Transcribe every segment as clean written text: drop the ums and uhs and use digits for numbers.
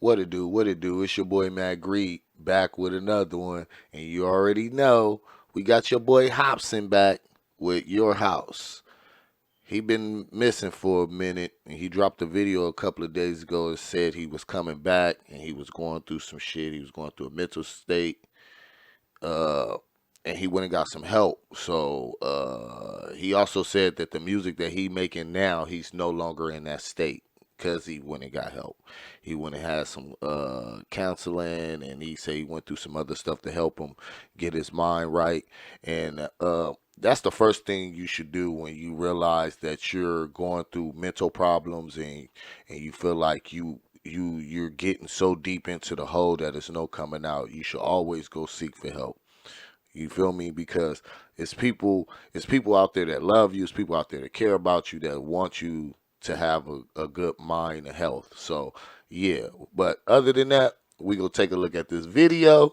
What it do? What it do? It's your boy Matt Greed back with another one, and you already know we got your boy Hopsin back with your house. He been missing for a minute, and he dropped a video a couple of days ago and said he was coming back and he was going through some shit. He was going through a mental state, uh, and he went and got some help. So he also said that the music that he making now, he's no longer in that state because he went and got help. He went and had some counseling, and he said he went through some other stuff to help him get his mind right. And that's the first thing you should do when you realize that you're going through mental problems and you feel like you're getting so deep into the hole that there's no coming out. You should always go seek for help. You feel me? Because it's people out there that love you. It's people out there that care about you, that want you to have a good mind and health. So yeah. But other than that, we gonna take a look at this video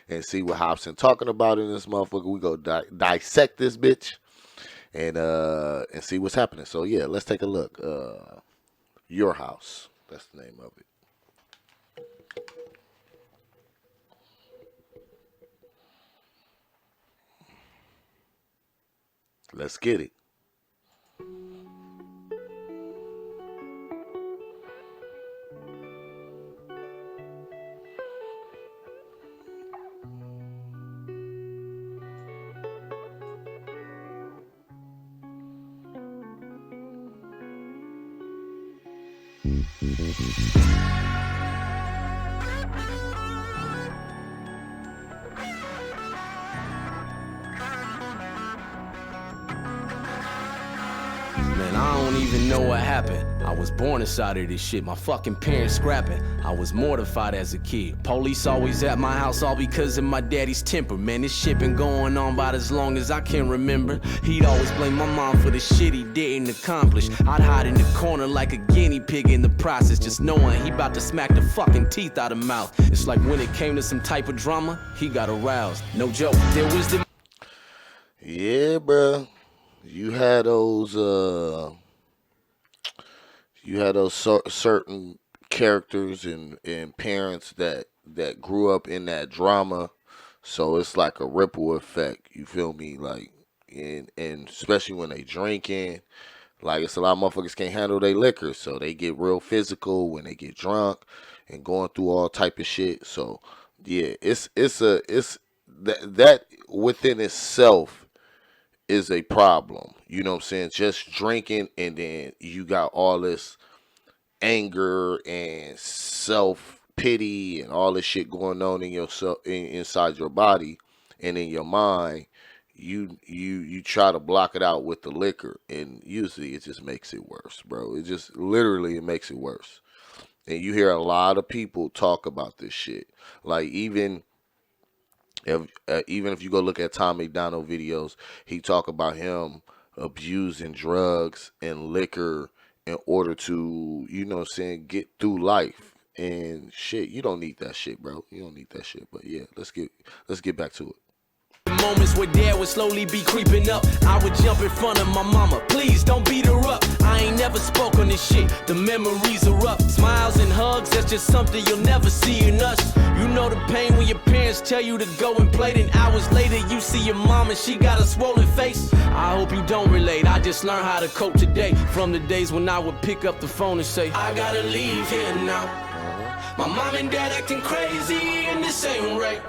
and see what Hobson talking about in this motherfucker. We go dissect this bitch and see what's happening. So yeah, let's take a look. Your house. That's the name of it. Let's get it. Man, I don't even know what happened. I was born inside of this shit, my fucking parents scrapping. I was mortified as a kid. Police always at my house, all because of my daddy's temper. Man, this shit been going on about as long as I can remember. He'd always blame my mom for the shit he didn't accomplish. I'd hide in the corner like a guinea pig in the process, just knowing he about to smack the fucking teeth out of mouth. It's like when it came to some type of drama, he got aroused. No joke, there was the Yeah, bruh. You had those certain characters and parents that grew up in that drama, so it's like a ripple effect. You feel me? Like, and especially when they drinking, like it's a lot of motherfuckers can't handle their liquor, so they get real physical when they get drunk and going through all type of shit. So yeah, it's that within itself is a problem. You know what I'm saying? Just drinking and then you got all this anger and self pity and all this shit going on in yourself inside your body and in your mind. You try to block it out with the liquor, and usually it just makes it worse, bro. It just literally it makes it worse. And you hear a lot of people talk about this shit. Like even if you go look at Tom McDonald videos, he talk about him abusing drugs and liquor in order to, you know what I'm saying, get through life. And shit, you don't need that shit, bro. You don't need that shit. But yeah, let's get back to it. moments where dad would slowly be creeping up. I would jump in front of my mama, please don't beat her up. I ain't never spoke on this shit, the memories are rough. Smiles and hugs, that's just something you'll never see in us. You know the pain when your parents tell you to go and play, then hours later you see your mom and she got a swollen face. I hope you don't relate, I just learned how to cope today. From the days when I would pick up the phone and say, I gotta leave here now. My mom and dad acting crazy and this ain't right.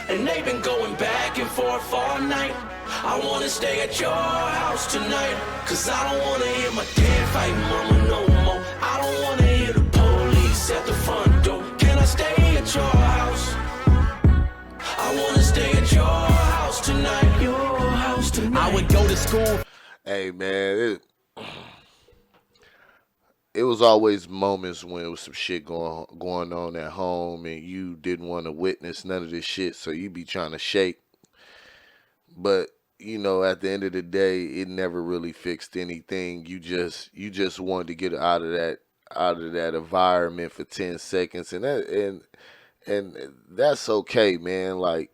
And they've been going back and forth all night. I wanna stay at your house tonight, cause I don't wanna hear my dad fight mama no more. I don't wanna hear the police at the front door. Can I stay at your house? I wanna stay at your house tonight. Your house tonight. I would go to school. Hey man, it was always moments when it was some shit going on at home and you didn't want to witness none of this shit, so you be trying to shake. But you know, at the end of the day, it never really fixed anything. You just wanted to get out of that environment for 10 seconds, and that's okay, man. Like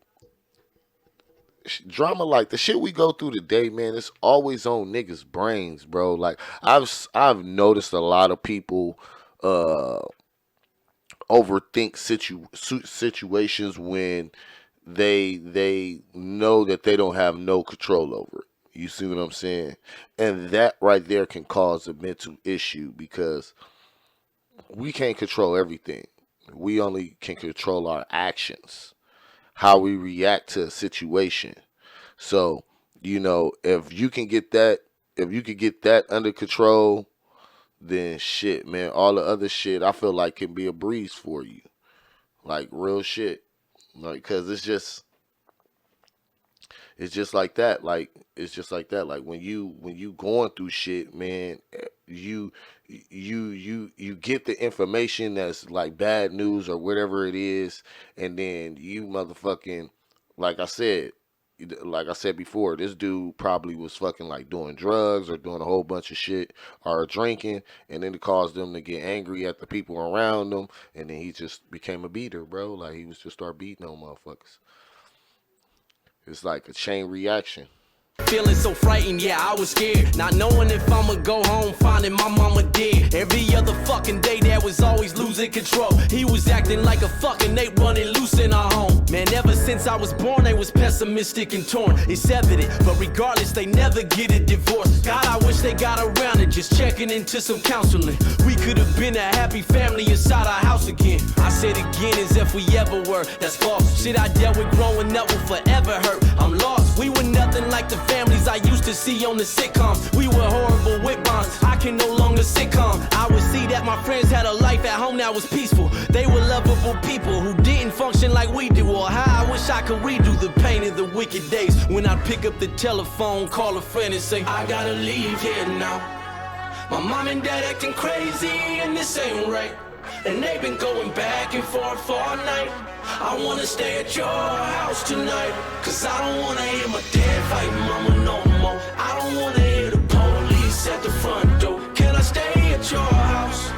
drama, like the shit we go through today, man, it's always on niggas' brains, bro. Like I've noticed a lot of people uh overthink situations when they know that they don't have no control over it. You see what I'm saying? And that right there can cause a mental issue because we can't control everything. We only can control our actions, how we react to a situation. So, if you can get that, if you could get that under control, then shit, man, all the other shit I feel like can be a breeze for you. Like real shit. Like, cause it's just like that. Like it's just like that. Like when you going through shit, man, you you get the information that's like bad news or whatever it is, and then you motherfucking, like I said, like I said before, this dude probably was fucking like doing drugs or doing a whole bunch of shit or drinking, and then it caused them to get angry at the people around them, and then he just became a beater, bro. Like he was just start beating on motherfuckers. It's like a chain reaction. Feeling so frightened, yeah, I was scared. Not knowing if I'ma go home, finding my mama dead. Every other fucking day, Dad was always losing control. He was acting like a fucking ape running loose in our home. Man, ever since I was born, they was pessimistic and torn. It's evident, but regardless, they never get a divorce. God, I wish they got around it, just checking into some counseling. We could have been a happy family inside our house again. I said again as if we ever were, that's false. Shit I dealt with growing up will forever hurt. I'm lost, we were nothing like the families I used to see on the sitcoms. We were horrible with bonds, I can no longer sit calm. I would see that my friends had a life at home that was peaceful. They were lovable people who didn't function like we do. Or how I wish I could redo the pain of the wicked days when I'd pick up the telephone, call a friend and say, I gotta leave here now. My mom and dad acting crazy and this ain't right. And they've been going back and forth all night. I wanna stay at your house tonight, cause I don't wanna hear my dad fighting mama no more. I don't wanna hear the police at the front door. Can I stay at your house?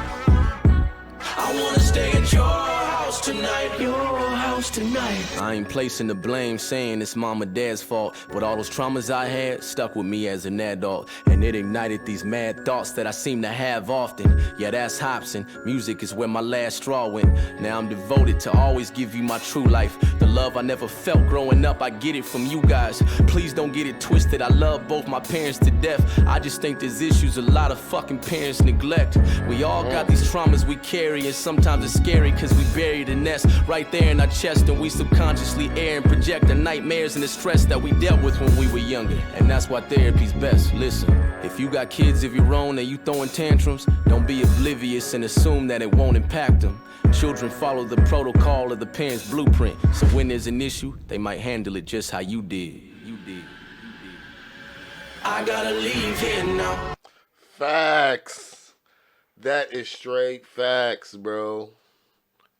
I wanna stay at your house tonight, your house tonight. I ain't placing the blame, saying it's mom or dad's fault, but all those traumas I had stuck with me as an adult, and it ignited these mad thoughts that I seem to have often. Yeah, that's Hopsin. Music is where my last straw went. Now I'm devoted to always give you my true life. The love I never felt growing up, I get it from you guys. Please don't get it twisted, I love both my parents to death. I just think there's issues a lot of fucking parents neglect. We all got these traumas we carry, and sometimes it's scary cause we bury the nest right there in our chest, and we subconsciously air and project the nightmares and the stress that we dealt with when we were younger. And that's why therapy's best. Listen, if you got kids of your own and you throwing tantrums, don't be oblivious and assume that it won't impact them. Children follow the protocol of the parents' blueprint, so when there's an issue, they might handle it just how you did. I gotta leave here now. Facts. That is straight facts, bro.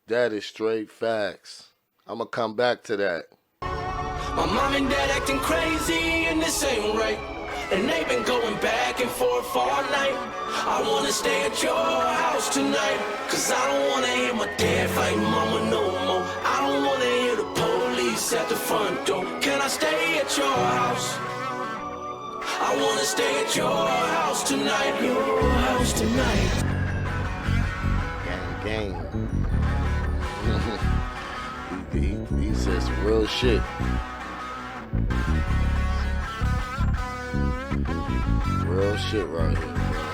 That is straight facts. I'm gonna come back to that. My mom and dad acting crazy and this ain't right. And they've been going back and forth all night. I wanna stay at your house tonight, cause I don't wanna hear my dad fighting mama no more. I don't wanna hear the police at the front door. Can I stay at your house? I wanna stay at your house tonight, your house tonight. Gang. he said some real shit. Real shit right here, bro.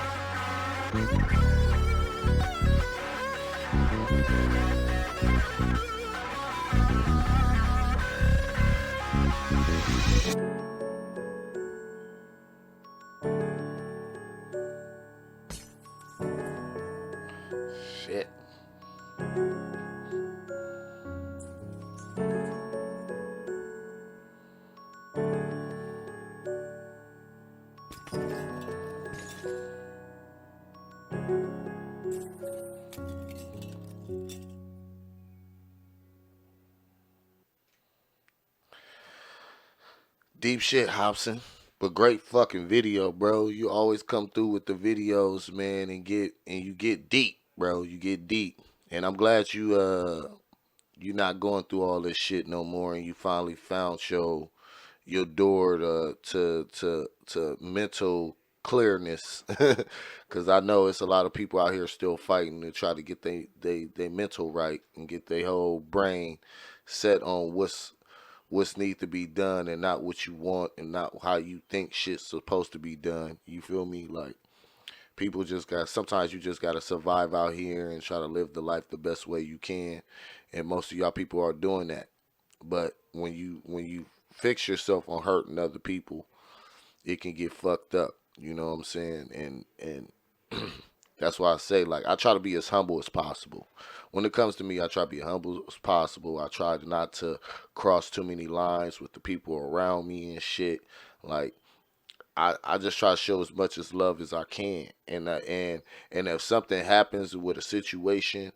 Shit. Deep shit, Hopsin. But great fucking video, bro. You always come through with the videos, man, and you get deep, bro. You get deep. And I'm glad you're not going through all this shit no more, and you finally found your door to mental clearness, because I know it's a lot of people out here still fighting to try to get they mental right and get their whole brain set on what's need to be done and not what you want and not how you think shit's supposed to be done. You feel me? Like people just got sometimes you just gotta survive out here and try to live the life the best way you can. And most of y'all people are doing that. But when you fix yourself on hurting other people, it can get fucked up. You know what I'm saying? And that's why I say like I try to be as humble as possible. When it comes to me, I try to be humble as possible. I try not to cross too many lines with the people around me and shit. Like I just try to show as much as love as I can. And if something happens with a situation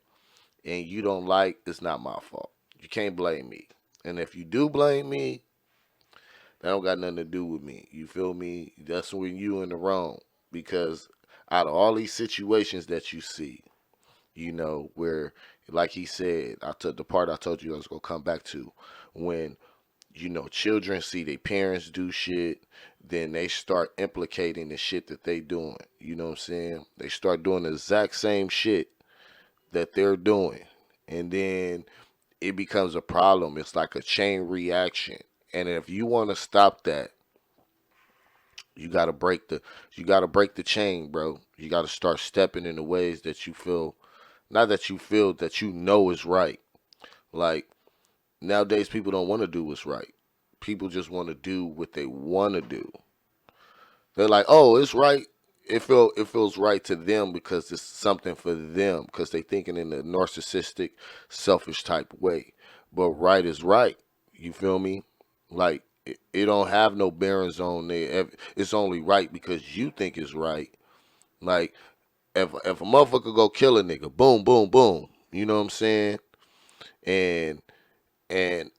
and you don't like, it's not my fault. You can't blame me. And if you do blame me, that don't got nothing to do with me. You feel me? That's when you in the wrong. Because out of all these situations that you see, where like he said, I took the part I told you I was gonna come back to, when children see their parents do shit, then they start implicating the shit that they doing. You know what I'm saying? They start doing the exact same shit that they're doing. And then it becomes a problem. It's like a chain reaction. And if you want to stop that, you gotta break the chain, bro. You gotta start stepping in the ways that you feel, not that you feel that you know is right. Like nowadays, people don't want to do what's right. People just want to do what they want to do. They're like, oh, it's right. It feels right to them because it's something for them because they thinking in a narcissistic, selfish type way. But right is right. You feel me? Like it don't have no bearings on there. It's only right because you think it's right. Like if a motherfucker go kill a nigga, boom, boom, boom. You know what I'm saying? And and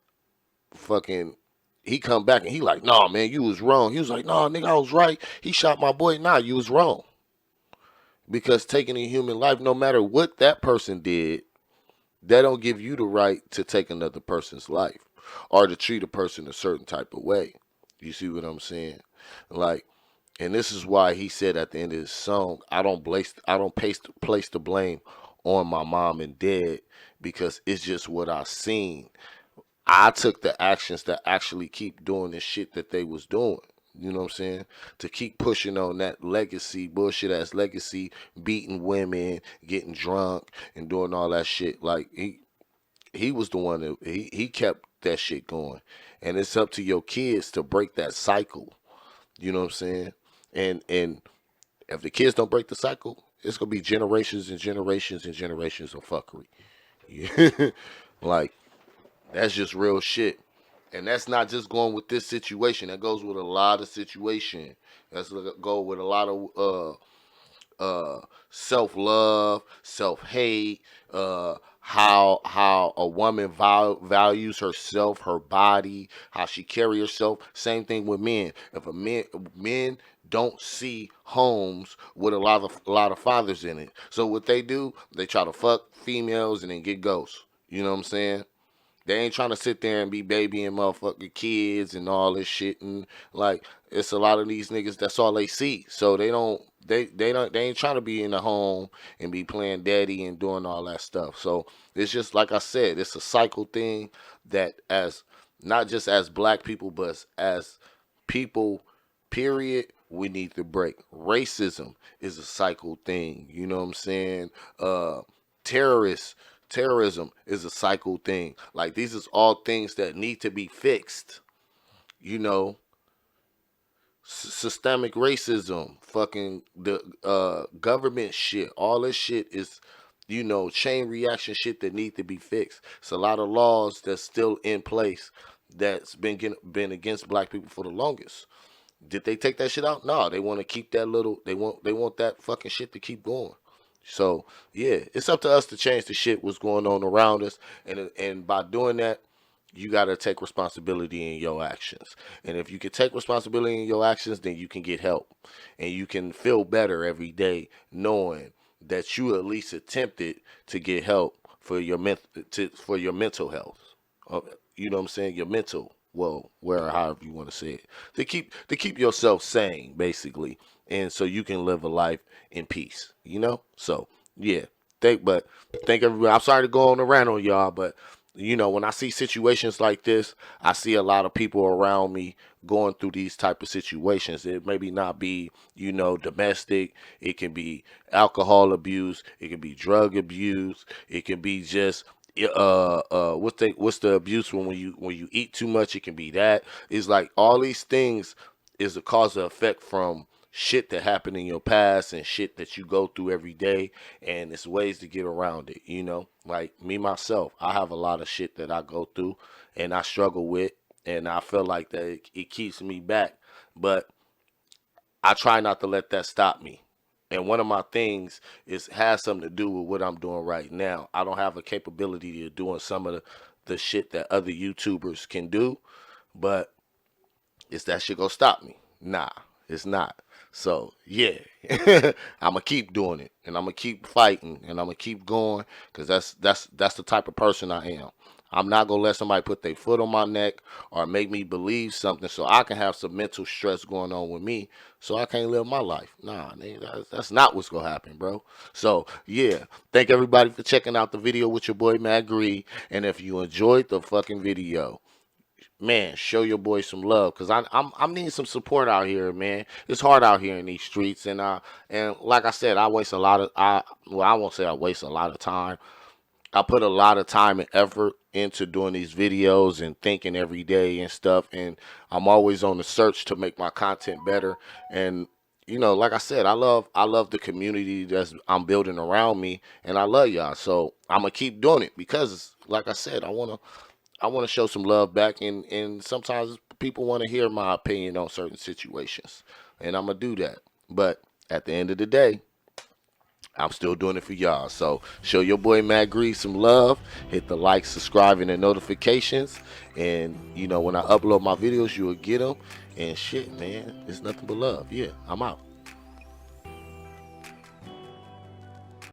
fucking he come back and he like, nah, man, you was wrong. He was like, nah, nigga, I was right. He shot my boy. Nah, you was wrong. Because taking a human life, no matter what that person did, that don't give you the right to take another person's life or to treat a person a certain type of way. You see what I'm saying? Like, and this is why he said at the end of his song, I don't place the blame on my mom and dad because it's just what I seen. I took the actions to actually keep doing the shit that they was doing. You know what I'm saying? To keep pushing on that legacy, bullshit ass legacy, beating women, getting drunk, and doing all that shit. Like he was the one that he kept that shit going. And it's up to your kids to break that cycle. You know what I'm saying? And if the kids don't break the cycle, it's gonna be generations and generations and generations of fuckery. Like that's just real shit. And that's not just going with this situation. That goes with a lot of situation. That's go with a lot of self love, self hate, how a woman values herself, her body, how she carry herself. Same thing with men. If men don't see homes with a lot of fathers in it, so what they do, they try to fuck females and then get ghosts. You know what I'm saying? They ain't trying to sit there and be babying motherfucking kids and all this shit and like it's a lot of these niggas that's all they see. So they ain't trying to be in the home and be playing daddy and doing all that stuff. So it's just like I said, it's a cycle thing that as not just as black people but as people period we need to break. Racism is a cycle thing, you know what I'm saying? Terrorists Terrorism is a cycle thing. Like these is all things that need to be fixed. You know, systemic racism, fucking the government shit, all this shit is, chain reaction shit that need to be fixed. It's a lot of laws that's still in place that's been against black people for the longest. Did they take that shit out? No, they want to keep that little. They want that fucking shit to keep going. So yeah, it's up to us to change the shit what's going on around us, and by doing that, you gotta take responsibility in your actions. And if you can take responsibility in your actions, then you can get help, and you can feel better every day knowing that you at least attempted to get help for for your mental health. You know what I'm saying? Your mental, well, where or however you want to say it, to keep yourself sane, basically, and so you can live a life in peace, you know? So, yeah. Thank everybody. I'm sorry to go on a rant on y'all, but when I see situations like this, I see a lot of people around me going through these type of situations. It maybe not be, domestic. It can be alcohol abuse. It can be drug abuse. It can be just what's the abuse when you eat too much. It can be that. It's like all these things is a cause and effect from shit that happened in your past and shit that you go through every day, and it's ways to get around it, like me myself, I have a lot of shit that I go through and I struggle with, and I feel like that it keeps me back, but I try not to let that stop me. And one of my things is has something to do with what I'm doing right now. I don't have a capability of doing some of the shit that other YouTubers can do, but is that shit gonna stop me? Nah, it's not. So yeah, I'm gonna keep doing it, and I'm gonna keep fighting, and I'm gonna keep going, cause that's the type of person I am. I'm not gonna let somebody put their foot on my neck or make me believe something so I can have some mental stress going on with me, so I can't live my life. Nah, nigga, that's not what's gonna happen, bro. So yeah, thank everybody for checking out the video with your boy Matt Gree, and if you enjoyed the fucking video, man, show your boy some love, cause I'm needing some support out here, man. It's hard out here in these streets, and like I said, I waste a lot of I won't say I waste a lot of time. I put a lot of time and effort into doing these videos and thinking every day and stuff, and I'm always on the search to make my content better. And like I said, I love the community that's I'm building around me, and I love y'all. So I'm gonna keep doing it because, like I said, I want to show some love back, and sometimes people want to hear my opinion on certain situations, and I'm gonna do that. But at the end of the day, I'm still doing it for y'all. So show your boy Matt Grease some love. Hit the like, subscribe, and the notifications. And when I upload my videos, you'll get them. And shit, man, it's nothing but love. Yeah, I'm out.